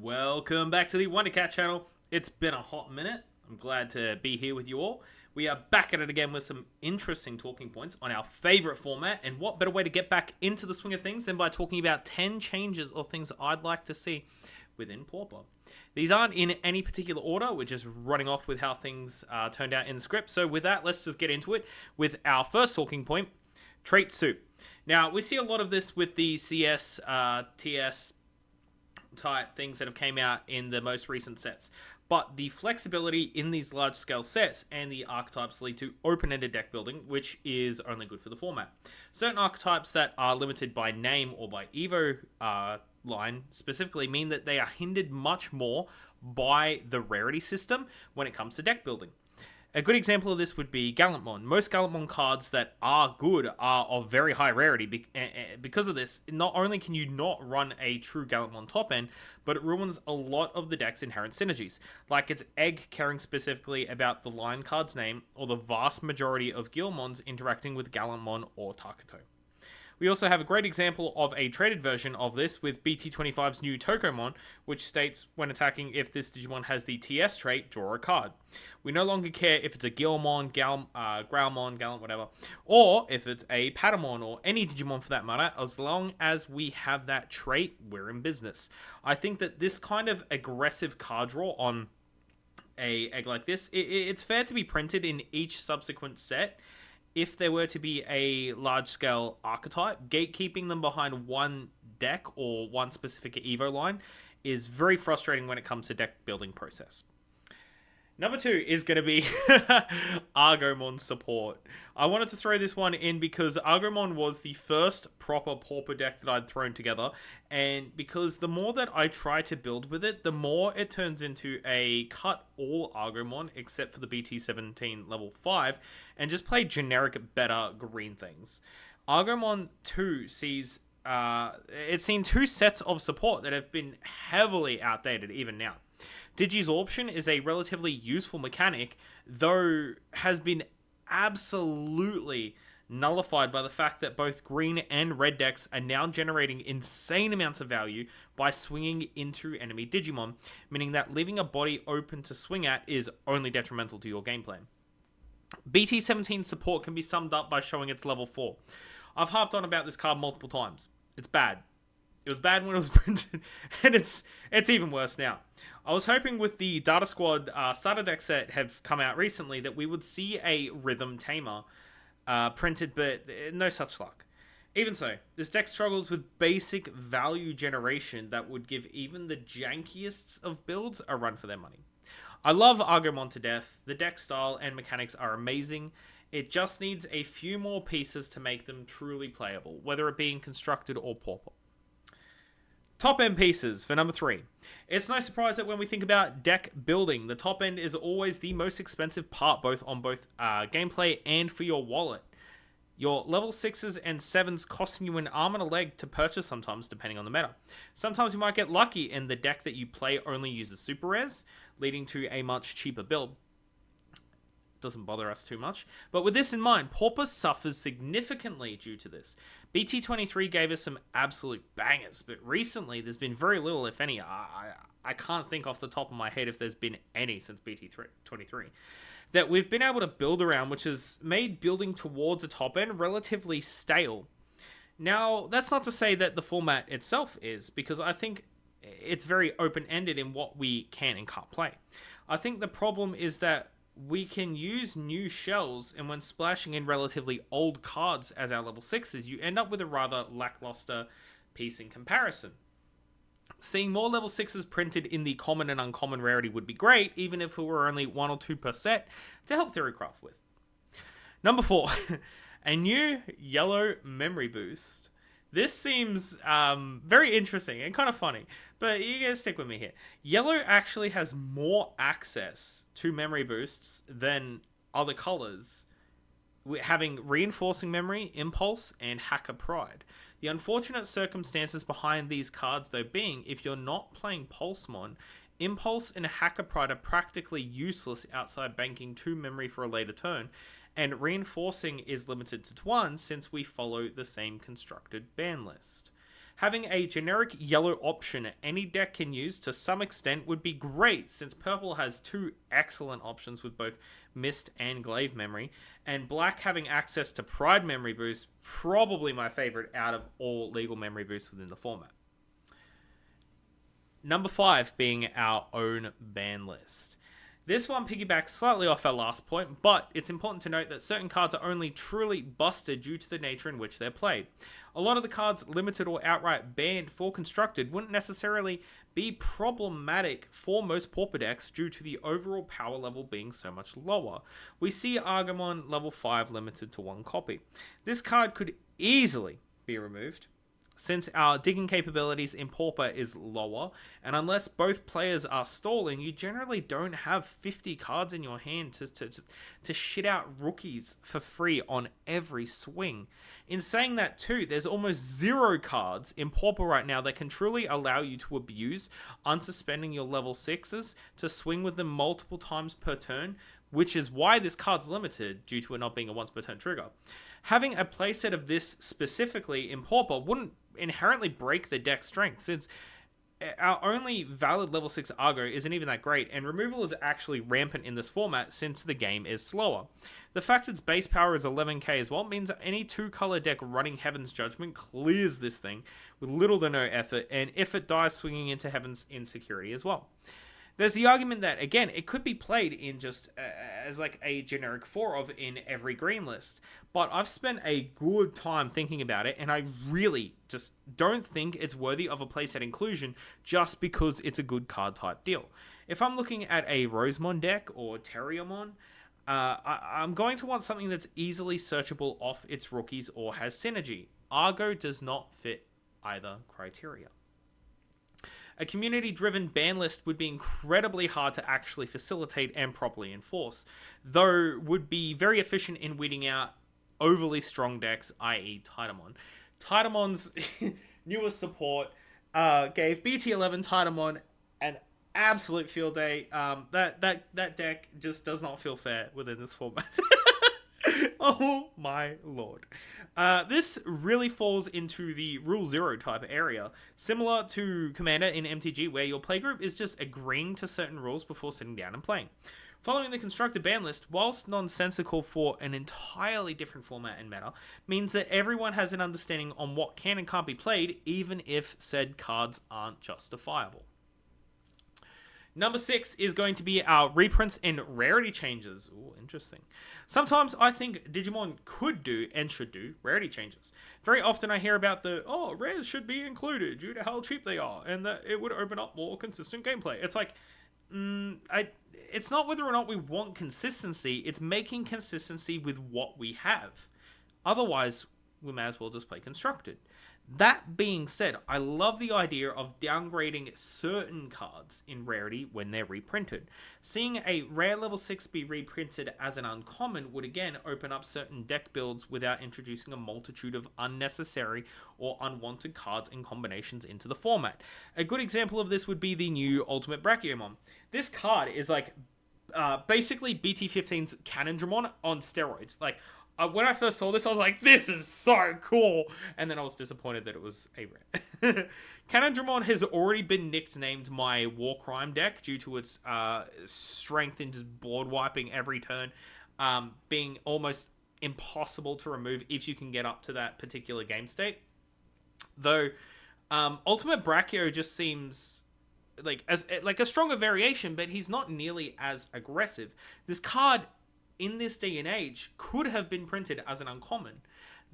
Welcome back to the Wondercat channel. It's been a hot minute. I'm glad to be here with you all. We are back at it again with some interesting talking points on our favorite format, and what better way to get back into the swing of things than by talking about 10 changes or things I'd like to see within Pauper. These aren't in any particular order, we're just running off with how things turned out in the script. So with that, let's just get into it with our first talking point, trait soup. Now, we see a lot of this with the CS, TS type things that have came out in the most recent sets. But the flexibility in these large scale sets and the archetypes lead to open-ended deck building, which is only good for the format. Certain archetypes that are limited by name or by Evo line specifically mean that they are hindered much more by the rarity system when it comes to deck building. A good example of this would be Gallantmon. Most Gallantmon cards that are good are of very high rarity. Because of this, not only can you not run a true Gallantmon top end, but it ruins a lot of the deck's inherent synergies. Like its egg caring specifically about the line card's name, or the vast majority of Guilmons interacting with Gallantmon or Takuto. We also have a great example of a traded version of this with BT25's new Tokomon, which states when attacking, if this Digimon has the TS trait, draw a card. We no longer care if it's a Guilmon, Growlmon, Gallant, whatever, or if it's a Patamon or any Digimon for that matter. As long as we have that trait, we're in business. I think that this kind of aggressive card draw on a egg like this, it's fair to be printed in each subsequent set. If there were to be a large-scale archetype, gatekeeping them behind one deck or one specific Evo line is very frustrating when it comes to deck building process. Number 2 is going to be Argomon support. I wanted to throw this one in because Argomon was the first proper Pauper deck that I'd thrown together, and because the more that I try to build with it, the more it turns into a cut all Argomon except for the BT17 level 5 and just play generic better green things. Argomon 2 sees it's seen 2 sets of support that have been heavily outdated even now. Digisorption is a relatively useful mechanic, though has been absolutely nullified by the fact that both green and red decks are now generating insane amounts of value by swinging into enemy Digimon, meaning that leaving a body open to swing at is only detrimental to your game plan. BT17 support can be summed up by showing its level 4. I've harped on about this card multiple times. It's bad. It was bad when it was printed, and it's even worse now. I was hoping with the Data Squad starter deck set have come out recently that we would see a Rhythm Tamer printed, but no such luck. Even so, this deck struggles with basic value generation that would give even the jankiest of builds a run for their money. I love Argomon to death. The deck style and mechanics are amazing. It just needs a few more pieces to make them truly playable, whether it being constructed or Pauper. Top end pieces for number 3. It's no surprise that when we think about deck building, the top end is always the most expensive part, both gameplay and for your wallet. Your level 6s and 7s costing you an arm and a leg to purchase sometimes, depending on the meta. Sometimes you might get lucky and the deck that you play only uses super rares, leading to a much cheaper build. Doesn't bother us too much. But with this in mind, Pauper suffers significantly due to this. BT23 gave us some absolute bangers, but recently there's been very little, if any. I can't think off the top of my head if there's been any since BT23 that we've been able to build around, which has made building towards a top end relatively stale. Now, that's not to say that the format itself is, because I think it's very open-ended in what we can and can't play. I think the problem is that we can use new shells, and when splashing in relatively old cards as our level 6s, you end up with a rather lackluster piece in comparison. Seeing more level 6s printed in the common and uncommon rarity would be great, even if it were only 1 or 2 per set to help Theorycraft with. Number 4, a new yellow memory boost. This seems very interesting and kind of funny, but you gotta stick with me here. Yellow actually has more access to memory boosts than other colors, having reinforcing memory, impulse, and hacker pride. The unfortunate circumstances behind these cards though being, if you're not playing Pulsemon, impulse and hacker pride are practically useless outside banking 2 memory for a later turn, and reinforcing is limited to 1 since we follow the same constructed ban list. Having a generic yellow option any deck can use to some extent would be great, since purple has two excellent options with both Mist and Glaive Memory, and black having access to Pride Memory Boost, probably my favorite out of all legal memory boosts within the format. Number 5 being our own ban list. This one piggybacks slightly off our last point, but it's important to note that certain cards are only truly busted due to the nature in which they're played. A lot of the cards limited or outright banned for constructed wouldn't necessarily be problematic for most pauper decks due to the overall power level being so much lower. We see Argamon level 5 limited to 1 copy. This card could easily be removed, since our digging capabilities in Pauper is lower, and unless both players are stalling, you generally don't have 50 cards in your hand to shit out rookies for free on every swing. In saying that too, there's almost 0 cards in Pauper right now that can truly allow you to abuse unsuspending your level 6s to swing with them multiple times per turn, which is why this card's limited due to it not being a once per turn trigger. Having a playset of this specifically in Pauper wouldn't inherently break the deck strength, since our only valid level 6 Argo isn't even that great, and removal is actually rampant in this format since the game is slower. The fact its base power is 11k as well means that any 2-color deck running Heaven's Judgment clears this thing with little to no effort, and if it dies, swinging into Heaven's Insecurity as well. There's the argument that, again, it could be played in just as like a generic 4 of in every green list. But I've spent a good time thinking about it, and I really just don't think it's worthy of a playset inclusion just because it's a good card type deal. If I'm looking at a Rosemon deck or Terriermon, I'm going to want something that's easily searchable off its rookies or has synergy. Argo does not fit either criteria. A community-driven ban list would be incredibly hard to actually facilitate and properly enforce, though would be very efficient in weeding out overly strong decks, i.e. Titamon. Titamon's newest support gave BT11 Titamon an absolute field day. That deck just does not feel fair within this format. Oh my lord. This really falls into the Rule 0 type area, similar to Commander in MTG, where your playgroup is just agreeing to certain rules before sitting down and playing. Following the constructed ban list, whilst nonsensical for an entirely different format and meta, means that everyone has an understanding on what can and can't be played, even if said cards aren't justifiable. Number 6 is going to be our reprints and rarity changes. Ooh, interesting. Sometimes I think Digimon could do and should do rarity changes. Very often I hear about rares should be included due to how cheap they are, and that it would open up more consistent gameplay. It's like, it's not whether or not we want consistency, it's making consistency with what we have. Otherwise, we may as well just play constructed. That being said, I love the idea of downgrading certain cards in rarity when they're reprinted. Seeing a rare level 6 be reprinted as an uncommon would again open up certain deck builds without introducing a multitude of unnecessary or unwanted cards and combinations into the format. A good example of this would be the new Ultimate Brachiomon. This card is like basically BT15's Cannondramon on steroids. Like, when I first saw this, I was like, this is so cool. And then I was disappointed that it was a rare. Cannondramon has already been nicknamed my War Crime deck due to its strength in just board wiping every turn, being almost impossible to remove if you can get up to that particular game state. Though, Ultimate Brachio just seems like a stronger variation, but he's not nearly as aggressive. This card, in this day and age, could have been printed as an uncommon.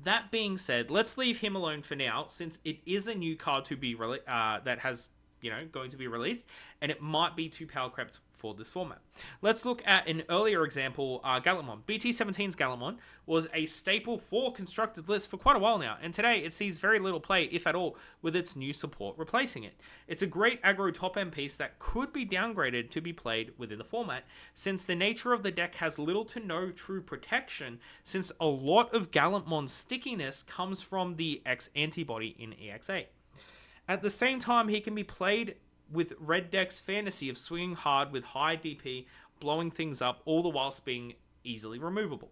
That being said, let's leave him alone for now, since it is a new card to be that has going to be released, and it might be too power crept for this format. Let's look at an earlier example, Gallantmon. BT17's Gallantmon was a staple for constructed lists for quite a while now, and today it sees very little play, if at all, with its new support replacing it. It's a great aggro top-end piece that could be downgraded to be played within the format, since the nature of the deck has little to no true protection, since a lot of Gallantmon's stickiness comes from the X antibody in EX8. At the same time, he can be played with Red Deck's fantasy of swinging hard with high DP, blowing things up, all the whilst being easily removable.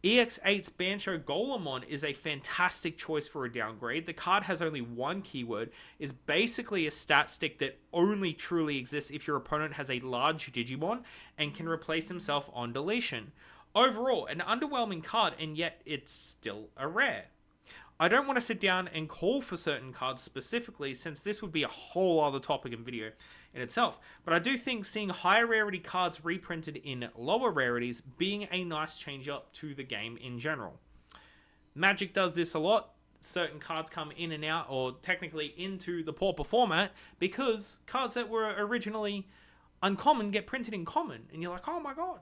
EX8's Bancho Golemon is a fantastic choice for a downgrade. The card has only one keyword, is basically a stat stick that only truly exists if your opponent has a large Digimon and can replace himself on deletion. Overall, an underwhelming card, and yet it's still a rare. I don't want to sit down and call for certain cards specifically, since this would be a whole other topic and video in itself, but I do think seeing higher rarity cards reprinted in lower rarities being a nice change up to the game in general. Magic does this a lot. Certain cards come in and out, or technically into the pauper format, because cards that were originally uncommon get printed in common, and you're like, oh my god.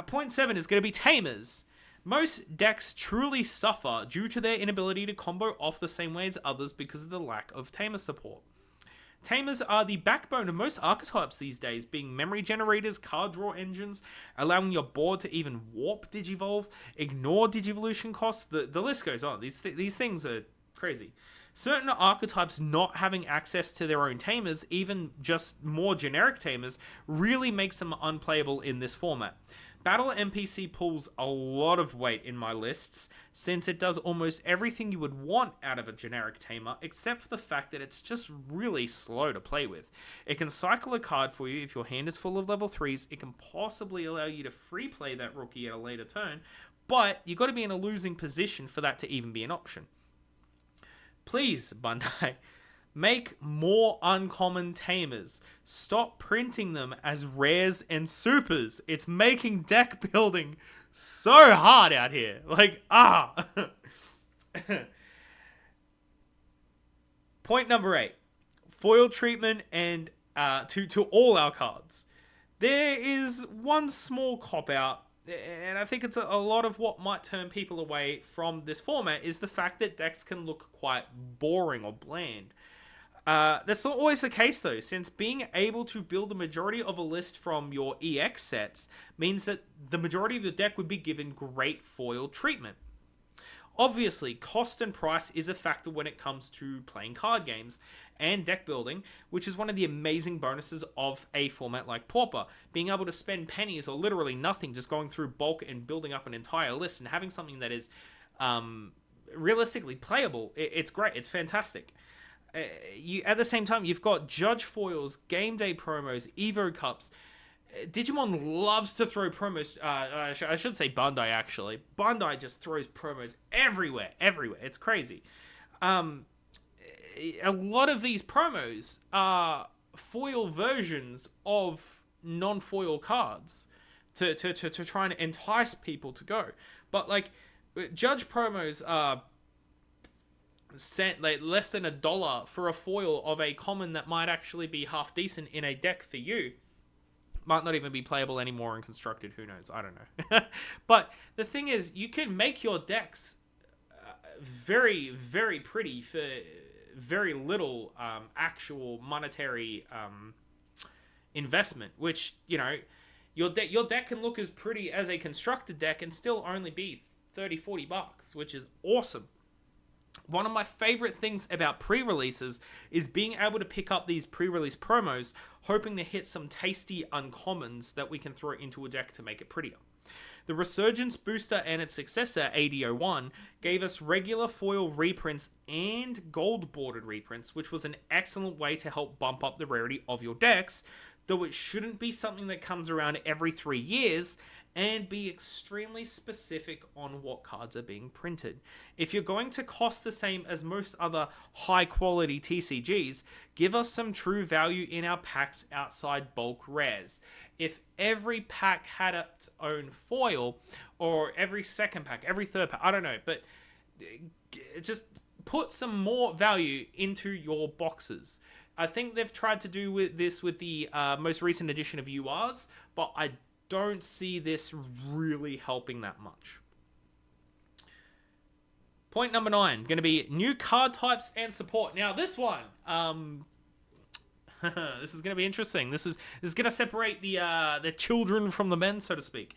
Point 7 is going to be Tamers. Most decks truly suffer due to their inability to combo off the same way as others because of the lack of Tamer support. Tamers are the backbone of most archetypes these days, being memory generators, card draw engines, allowing your board to even warp Digivolve, ignore Digivolution costs, the list goes on. These things are crazy. Certain archetypes not having access to their own Tamers, even just more generic Tamers, really makes them unplayable in this format. Battle NPC pulls a lot of weight in my lists, since it does almost everything you would want out of a generic tamer, except for the fact that it's just really slow to play with. It can cycle a card for you if your hand is full of level 3s, it can possibly allow you to free play that rookie at a later turn, but you've got to be in a losing position for that to even be an option. Please, Bandai, make more uncommon tamers. Stop printing them as rares and supers. It's making deck building so hard out here. Point number 8. Foil treatment and to all our cards. There is one small cop-out, and I think it's a lot of what might turn people away from this format, is the fact that decks can look quite boring or bland. That's not always the case though, since being able to build a majority of a list from your EX sets means that the majority of the deck would be given great foil treatment. Obviously, cost and price is a factor when it comes to playing card games and deck building, which is one of the amazing bonuses of a format like Pauper. Being able to spend pennies or literally nothing just going through bulk and building up an entire list and having something that is realistically playable, it's great, it's fantastic. At the same time, you've got Judge Foils, Game Day promos, Evo Cups. Digimon loves to throw promos. I should say Bandai, actually. Bandai just throws promos everywhere. It's crazy. A lot of these promos are foil versions of non-foil cards to try and entice people to go. But, Judge promos are less than $1 for a foil of a common that might actually be half decent in a deck for you. Might not even be playable anymore and constructed, who knows, I don't know. But the thing is, you can make your decks very, very pretty for very little actual monetary investment, which, your deck can look as pretty as a constructed deck and still only be $30-$40, which is awesome. One of my favorite things about pre-releases is being able to pick up these pre-release promos, hoping to hit some tasty uncommons that we can throw into a deck to make it prettier. The Resurgence Booster and its successor, AD01, gave us regular foil reprints and gold-bordered reprints, which was an excellent way to help bump up the rarity of your decks, though it shouldn't be something that comes around every 3 years, and be extremely specific on what cards are being printed. If you're going to cost the same as most other high-quality TCGs, give us some true value in our packs outside bulk rares. If every pack had its own foil, or every second pack, every third pack, I don't know, but just put some more value into your boxes. I think they've tried to do this with the most recent edition of URs, but I don't see this really helping that much. Point number 9, going to be new card types and support. Now, this one, this is going to be interesting. This is going to separate the children from the men, so to speak.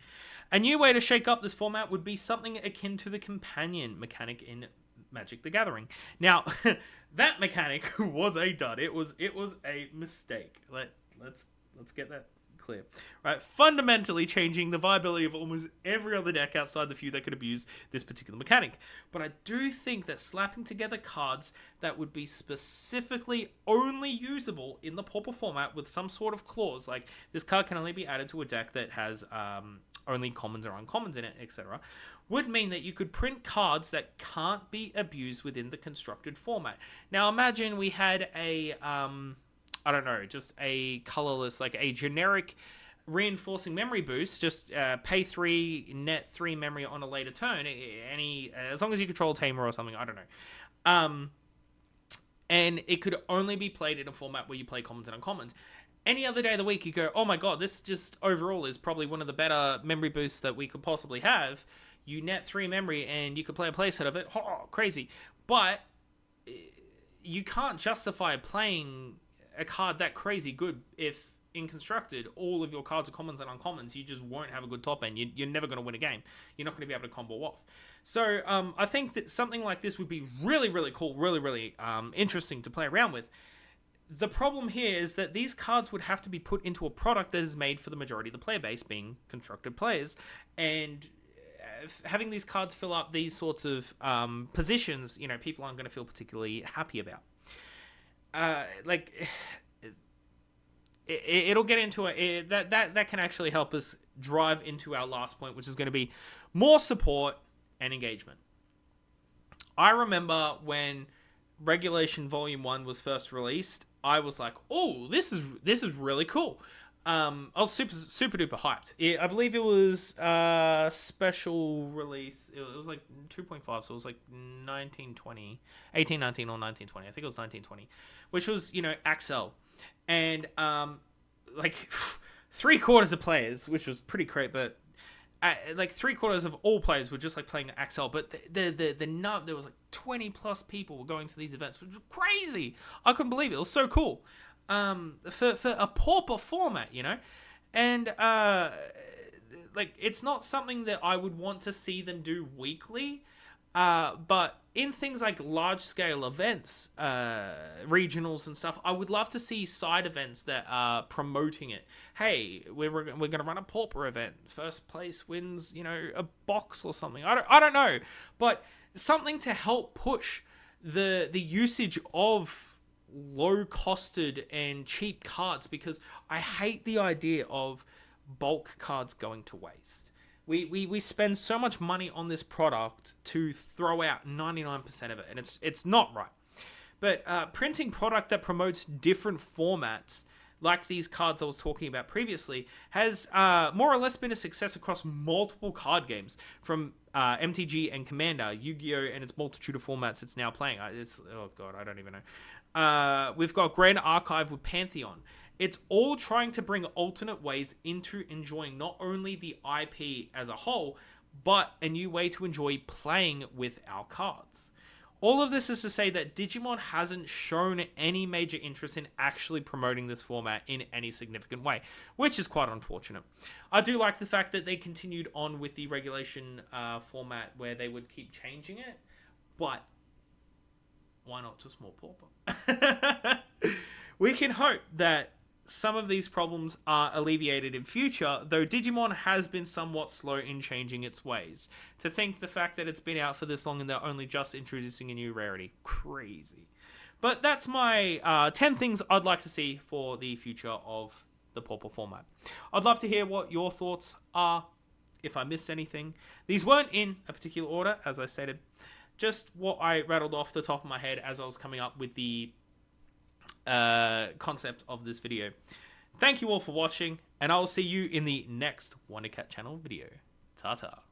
A new way to shake up this format would be something akin to the companion mechanic in Magic the Gathering. Now, that mechanic was a dud. It was a mistake. Let's get that clear. Right? Fundamentally changing the viability of almost every other deck outside the few that could abuse this particular mechanic. But I do think that slapping together cards that would be specifically only usable in the pauper format with some sort of clause, like this card can only be added to a deck that has only commons or uncommons in it, etc., would mean that you could print cards that can't be abused within the constructed format. Now imagine we had a, I don't know, just a colorless, like a generic reinforcing memory boost, just pay 3, net 3 memory on a later turn, as long as you control Tamer or something, I don't know. And it could only be played in a format where you play commons and uncommons. Any other day of the week, you go, oh my god, this just overall is probably one of the better memory boosts that we could possibly have. You net 3 memory and you could play a playset of it. Oh, crazy. But you can't justify playing a card that crazy good if in constructed all of your cards are commons and uncommons. You just won't have a good top end. You're never going to win a game. You're not going to be able to combo off. So I think that something like this would be really, really cool, really, really interesting to play around with. The problem here is that these cards would have to be put into a product that is made for the majority of the player base, being constructed players, and having these cards fill up these sorts of positions, people aren't going to feel particularly happy about. It'll get into that can actually help us drive into our last point, which is going to be more support and engagement. I remember when Regulation Volume 1 was first released, I was like, oh, this is really cool. I was super duper hyped. I believe it was special release. It was like 2.5, so it was like 1819 or 1920. I think it was 1920, which was, Axel. And like 3/4 of players, which was pretty great, but like 3/4 of all players were just like playing Axel. But there was like 20 plus people were going to these events, which was crazy. I couldn't believe it. It was so cool. For a pauper format, and like it's not something that I would want to see them do weekly, but in things like large scale events, regionals and stuff, I would love to see side events that are promoting it. Hey, we're gonna run a pauper event. First place wins, a box or something. I don't know, but something to help push the usage of low-costed and cheap cards, because I hate the idea of bulk cards going to waste. We spend so much money on this product to throw out 99% of it, and it's not right. But printing product that promotes different formats, like these cards I was talking about previously, has more or less been a success across multiple card games, from MTG and Commander, Yu-Gi-Oh! And its multitude of formats it's now playing. Oh god, I don't even know. We've got Grand Archive with Pantheon. It's all trying to bring alternate ways into enjoying not only the IP as a whole, but a new way to enjoy playing with our cards. All of this is to say that Digimon hasn't shown any major interest in actually promoting this format in any significant way, which is quite unfortunate. I do like the fact that they continued on with the regulation format where they would keep changing it, but why not just more pauper? We can hope that some of these problems are alleviated in future, though Digimon has been somewhat slow in changing its ways. To think the fact that it's been out for this long and they're only just introducing a new rarity. Crazy. But that's my 10 things I'd like to see for the future of the pauper format. I'd love to hear what your thoughts are, if I missed anything. These weren't in a particular order, as I stated. Just what I rattled off the top of my head as I was coming up with the concept of this video. Thank you all for watching, and I'll see you in the next WonderCat channel video. Ta-ta.